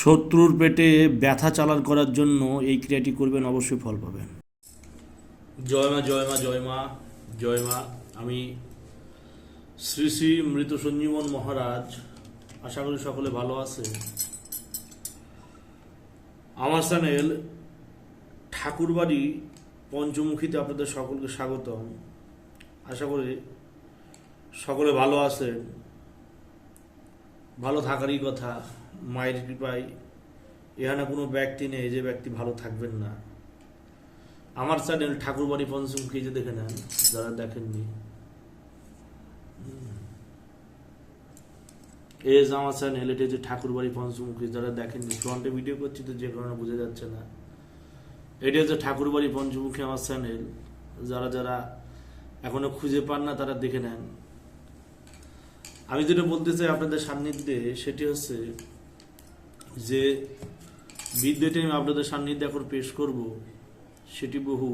শত্রুর পেটে ব্যথা চালান করার জন্য এই ক্রিয়াটি করবেন, অবশ্যই ফল পাবেন। জয় মা, জয় মা, জয় মা, জয় মা। আমি শ্রী শ্রী মৃত সঞ্জীবন মহারাজ, আশা করি সকলে ভালো আছে। আমার চ্যানেল ঠাকুরবাড়ি পঞ্চমুখীতে আপনাদের সকলকে স্বাগতম। আশা করি সকলে ভালো আছেন। ভালো থাকারই কথা, মায়ের কৃপায় এখানে কোনো ব্যক্তি নেই যে ব্যক্তি ভালো থাকবেন না। আমার চ্যানেল ঠাকুরবাড়ি পঞ্চমুখী যে দেখে নেন, যারা দেখেননি, এই যে আমার চ্যানেল, এটা যে ঠাকুরবাড়ি পঞ্চমুখী, যারা দেখেননি, ফ্রন্টে ভিডিও করছি তো যে কারণে বোঝা যাচ্ছে না। এটা হচ্ছে ঠাকুরবাড়ি পঞ্চমুখী আমার চ্যানেল। যারা যারা এখনো খুঁজে পান না তারা দেখে নেন। আমি যেটা বলতে চাই আপনাদের সান্নিধ্যে, সেটি হচ্ছে যে বিদ্যাটি আমি আপনাদের সান্নিধ্যে এখন পেশ করব, সেটি বহু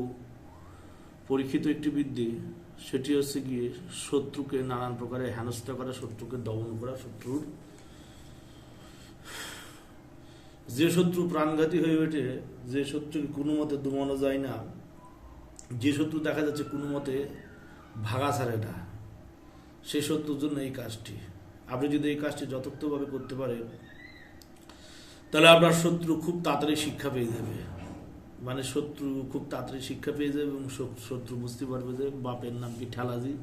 পরীক্ষিত একটি বিদ্যে। সেটি হচ্ছে গিয়ে শত্রুকে নানান প্রকারে হেনস্থা করা, শত্রুকে দমন করা। শত্রুর যে শত্রু প্রাণঘাতী হয়ে ওঠে, যে শত্রুকে কোনো মতে দমানো যায় না, যে শত্রু দেখা যাচ্ছে কোনো মতে ভাগা ছাড়ে না, সেই শত্রুর জন্য এই কাজটি। আপনি যদি এই কাজটি যথার্থভাবে করতে পারেন, তাহলে আপনার শত্রু খুব তাড়াতাড়ি শিক্ষা পেয়ে যাবে। মানে শত্রু খুব তাড়াতাড়ি শিক্ষা পেয়ে যাবে এবং শত্রু বুঝতে পারবে যে বাপের নাম কি ঠেলাজি,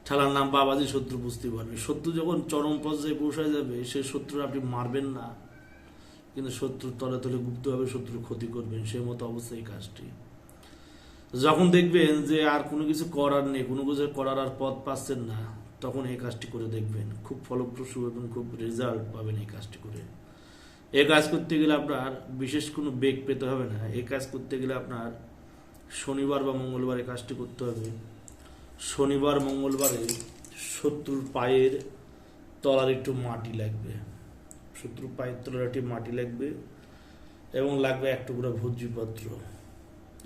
ঠেলার নাম বাবাজি। শত্রু বুঝতে পারবে। শত্রু যখন চরম পর্যায়ে পৌঁছায় যাবে, সে শত্রু আপনি মারবেন না, কিন্তু শত্রুর তলে তলে গুপ্তভাবে শত্রুর ক্ষতি করবেন। সেই মতো অবস্থায় এই কাজটি যখন দেখবেন যে আর কোনো কিছু করার নেই, কোনো কিছু করার আর পথ পাচ্ছেন না, তখন এই কাজটি করে দেখবেন। খুব ফলপ্রসূ এবং খুব রেজাল্ট পাবেন এই কাজটি করে। এই কাজ করতে গেলে আপনার বিশেষ কোনো বেগ পেতে হবে না। এই কাজ করতে গেলে আপনার শনিবার বা মঙ্গলবারে কাজটি করতে হবে। শনিবার মঙ্গলবারে শত্রুর পায়ের তলার একটু মাটি লাগবে, শত্রুর পায়ের তলার একটি মাটি লাগবে, এবং লাগবে এক টুকরা ভোজ্যপত্র,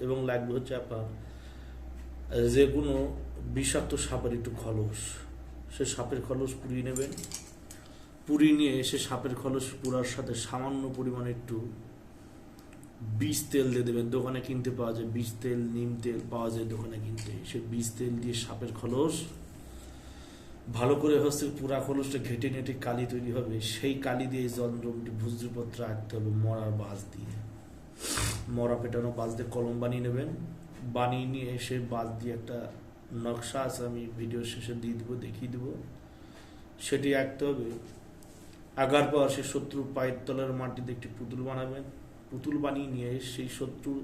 এবং লাগবে হচ্ছে আপনার যে কোনো বিষাক্ত সাপের একটু খলস। সে সাপের খলস পুড়িয়ে নেবেন। পুড়িয়ে নিয়ে সে সাপের খলস পুরার সাথে সামান্য পরিমাণে একটু বীজ তেল দিয়ে দেবেন। দোকানে কিনতে পাওয়া যায় বীজ তেল, নিম তেল পাওয়া যায় দোকানে কিনতে। সে বীজ তেল দিয়ে সাপের খলস ভালো করে হচ্ছে পুরা খলসটা ঘেটে নেটে কালি তৈরি হবে। সেই কালি দিয়ে যন্ত্রটি ভুজ্যপত্র আঁকতে হবে মরার বাঁশ দিয়ে। মরা পেটানো বাঁশ দিয়ে কলম বানিয়ে নেবেন। বানিয়ে নিয়ে সে বাঁশ দিয়ে একটা নকশা আছে, আমি ভিডিও শেষে দিয়ে দিব, দেখিয়ে দেবো, সেটি আঁকতে হবে। আঁকার পর সে শত্রুর পায়ের তলার মাটিতে একটি পুতুল বানাবেন। পুতুল বানিয়ে নিয়ে সেই শত্রুর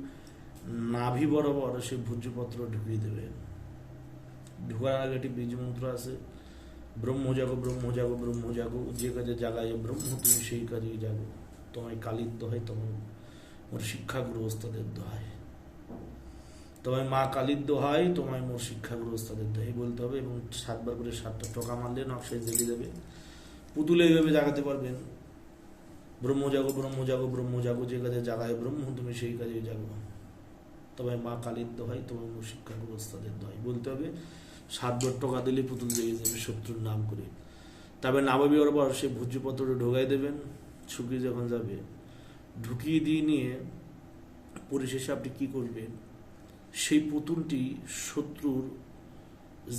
নাভি বরাবর সে ভোজ্যপত্র ঢুকিয়ে দেবেন। ঢুকার আগে একটি বীজ মন্ত্র আছে, ব্রহ্মজাগো ব্রহ্মজাগো ব্রহ্মজাগো, যে কাজে জাগায় ব্রহ্ম তুমি সেই কাজেই জাগো, তোমায় কালির দোহাই, তোমার মোর শিক্ষাগুরু ওস্তাদের দোহাই, তোমায় মা কালির দোহাই, তোমায় মোর শিক্ষাগুরু ওস্তাদের দোহাই বলতে হবে। এবং 7 বার করে 7টা টোকা মারলে নকশায় জেগে দেবে। পুতুলে এইভাবে জাগাতে পারবেন, ব্রহ্মজাগো ব্রহ্মজাগো ব্রহ্মজাগো, যে কাজে জাগায় ব্রহ্ম তুমি সেই কাজেই জাগো, তোমায় মা কালির দোহাই, তোমায় মোর শিক্ষাগুরু ওস্তাদের দোহাই বলতে হবে। 7 বার টোকা দিলে পুতুল জেগে যাবে শত্রুর নাম করে। তবে নামাবি পর সেই ভোজ্যপত্রটা ঢোকাই দেবেন। শুকিয়ে যখন যাবে, ঢুকিয়ে দিয়ে নিয়ে পরিশেষে আপনি কি করবেন, সেই পুতুলটি শত্রুর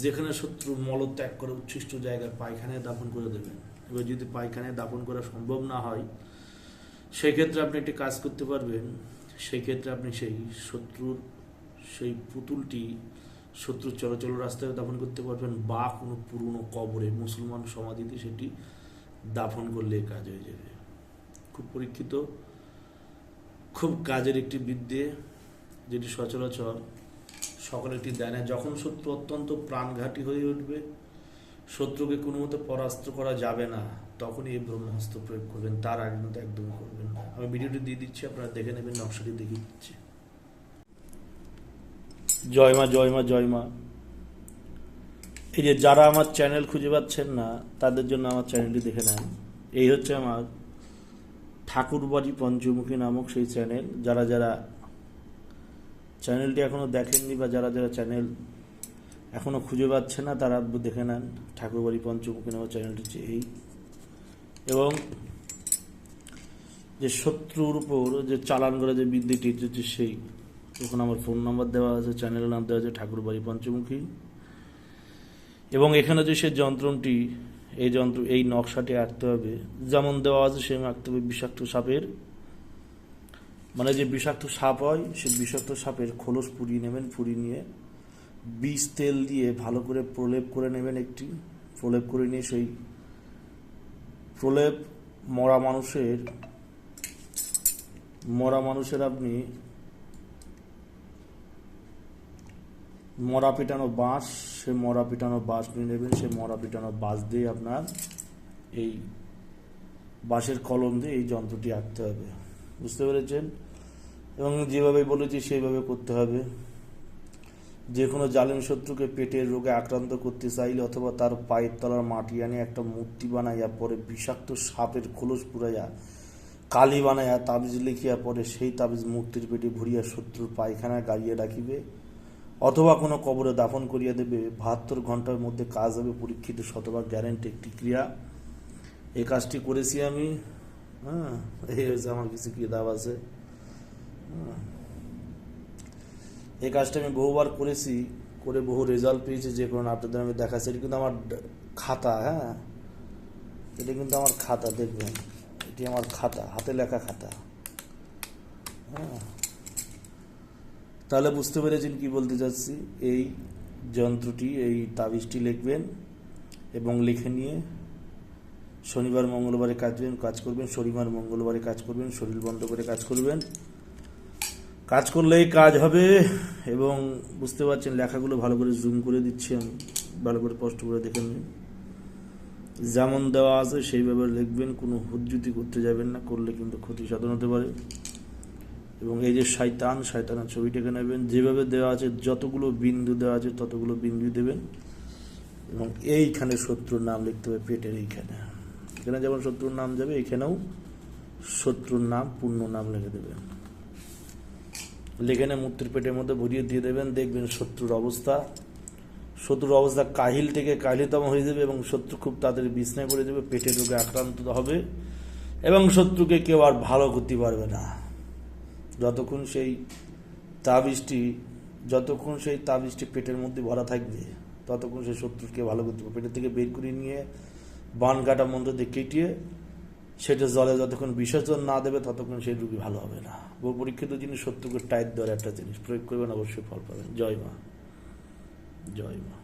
যেখানে শত্রু মলত্যাগ করে উচ্ছিষ্ট জায়গায় পায়খানায় দাফন করে দেবেন। এবার যদি পায়খানায় দাফন করা সম্ভব না হয়, সেক্ষেত্রে আপনি একটি কাজ করতে পারবেন। সেই ক্ষেত্রে আপনি সেই শত্রুর সেই পুতুলটি শত্রুর চলাচল রাস্তায় দাফন করতে পারবেন, বা কোনো পুরনো কবরে মুসলমান সমাধিতে সেটি দাফন করলে কাজ হয়ে যাবে। খুব পরীক্ষিত, খুব কাজের একটি বিদ্যে, যেটি সচরাচর সকলে একটি দেয় না। যখন শত্রু অত্যন্ত প্রাণঘাতী হয়ে উঠবে, শত্রুকে কোনো মতে পরাস্ত করা যাবে না, তখনই এই ব্রহ্মাস্ত্র প্রয়োগ করবেন। তার আগে কিন্তু একদম করবেন না। আমি ভিডিওটি দিয়ে দিচ্ছি, আপনারা দেখে নেবেন, নকশাটি দেখিয়ে দিচ্ছি। জয় মা, জয় মা, জয় মা। এই যে যারা আমার চ্যানেল খুঁজে পাচ্ছেন না, তাদের জন্য আমার চ্যানেলটি দেখে নেন। এই হচ্ছে আমার ঠাকুরবাড়ি পঞ্চমুখী নামক সেই চ্যানেল। যারা যারা চ্যানেলটি এখনও দেখেননি, বা যারা যারা চ্যানেল এখনও খুঁজে পাচ্ছে না, তারা দেখে নেন। ঠাকুরবাড়ি পঞ্চমুখী নামক চ্যানেলটি হচ্ছে এই। এবং যে শত্রুর উপর যে চালান করে যে বিদ্যুৎ হচ্ছে সেই, ওখানে আমার ফোন নাম্বার দেওয়া আছে, চ্যানেলের নাম দেওয়া আছে ঠাকুরবাড়ি পঞ্চমুখী। এবং এখানে যে সে যন্ত্রটি, এই নকশাটি আঁকতে হবে, যেমন দেওয়া আছে সেরকম আঁকতে হবে। বিষাক্ত সাপের, মানে যে বিষাক্ত সাপ হয়, সে বিষাক্ত সাপের খোলস পুড়িয়ে নেবেন, পুড়িয়ে নিয়ে বিষ তেল দিয়ে ভালো করে প্রলেপ করে নেবেন। প্রলেপ করে নিয়ে সেই প্রলেপ মরা মানুষের আপনি মরা পিটানো বাঁশ, সে মরা পিটানো বাঁশ নিয়ে নেবেন। সে মরা পিটানো বাঁশ দিয়ে আপনার এই বাঁশের কলম দিয়ে এই যন্ত্রটি আঁকতে হবে। বুঝতে পেরেছেন? এবং যেভাবে বলেছি সেইভাবে করতে হবে। যে কোনো জালিম শত্রুকে পেটের রোগে আক্রান্ত করতে চাইলে অথবা তার পায়ের তলার মাটি আনে একটা মূর্তি বানাইয়া, পরে বিষাক্ত সাপের খোলস পুরাইয়া কালি বানাইয়া তাবিজ লিখিয়া, পরে সেই তাবিজ মূর্তির পেটে ভরিয়া শত্রুর পায়খানায় গাড়িয়ে রাখিবে অথবা কোনো কবরে দাফন করিয়া দেবে। 72 ঘন্টার মধ্যে কাজ হবে, পরীক্ষিত, শতভাগ গ্যারেন্টি একটি ক্রিয়া। এই কাজটি করেছি আমি। এই হয়েছে আমার কিছু কিতাব আছে। এই কাজটা আমি বহুবার করেছি, করে বহু রেজাল্ট পেয়েছি। যে কোনো আপনাদের আমি দেখাচ্ছি। এটা কিন্তু আমার খাতা, এটা কিন্তু আমার খাতা, দেখবেন এটি আমার খাতা, হাতে লেখা খাতা। তাহলে বুঝতে পেরেছেন কি বলতে চাচ্ছি। এই যন্ত্রটি, এই তাবিজটি লিখবেন এবং লিখে নিয়ে শনিবার মঙ্গলবারে কাজ করবেন, শনিবার মঙ্গলবারে কাজ করবেন, শরীর বন্ধ করে কাজ করবেন। কাজ করলেই কাজ হবে। এবং বুঝতে পারছেন, লেখাগুলো ভালো করে জুম করে দিচ্ছি আমি, ভালো করে স্পষ্ট করে দেখে নিন। যেমন দেওয়া আছে সেইভাবে লিখবেন, কোনো হুজ্জুতি করতে যাবেন না, করলে কিন্তু ক্ষতি সাধন হতে পারে। এবং এই যে শয়তানের ছবিটাকে নেবেন, যেভাবে দেওয়া আছে যতগুলো বিন্দু দেওয়া আছে ততগুলো বিন্দু দেবেন। এবং এইখানে শত্রুর নাম লিখতে হবে, পেটের এইখানে, এখানে যেমন শত্রুর নাম যাবে, এখানেও শত্রুর নাম, পূর্ণ নাম লিখে দেবেন। লিখে মূর্তির পেটের মধ্যে ভরিয়ে দিয়ে দেবেন। দেখবেন শত্রুর অবস্থা কাহিল থেকে কাহিলতম হয়ে যাবে এবং শত্রু খুব তাড়াতাড়ি বিছনায় পড়ে যাবে, পেটের রোগে আক্রান্ত হবে এবং শত্রুকে কেউ আর ভালো করতে পারবে না। যতক্ষণ সেই তাবিজটি পেটের মধ্যে ভরা থাকবে, ততক্ষণ সেই শত্রুকে ভালো করতে পারবে। পেটের থেকে বের করে নিয়ে বান কাটা মন্ত্র দিয়ে কেটিয়ে সেটা জলে যতক্ষণ বিসর্জন না দেবে, ততক্ষণ সেই রোগী ভালো হবে না। বহু পরীক্ষিত জিনিস, শত্রুকে টাইট দেওয়ার একটা জিনিস প্রয়োগ করবেন, অবশ্যই ফল পাবেন। জয় মা, জয় মা।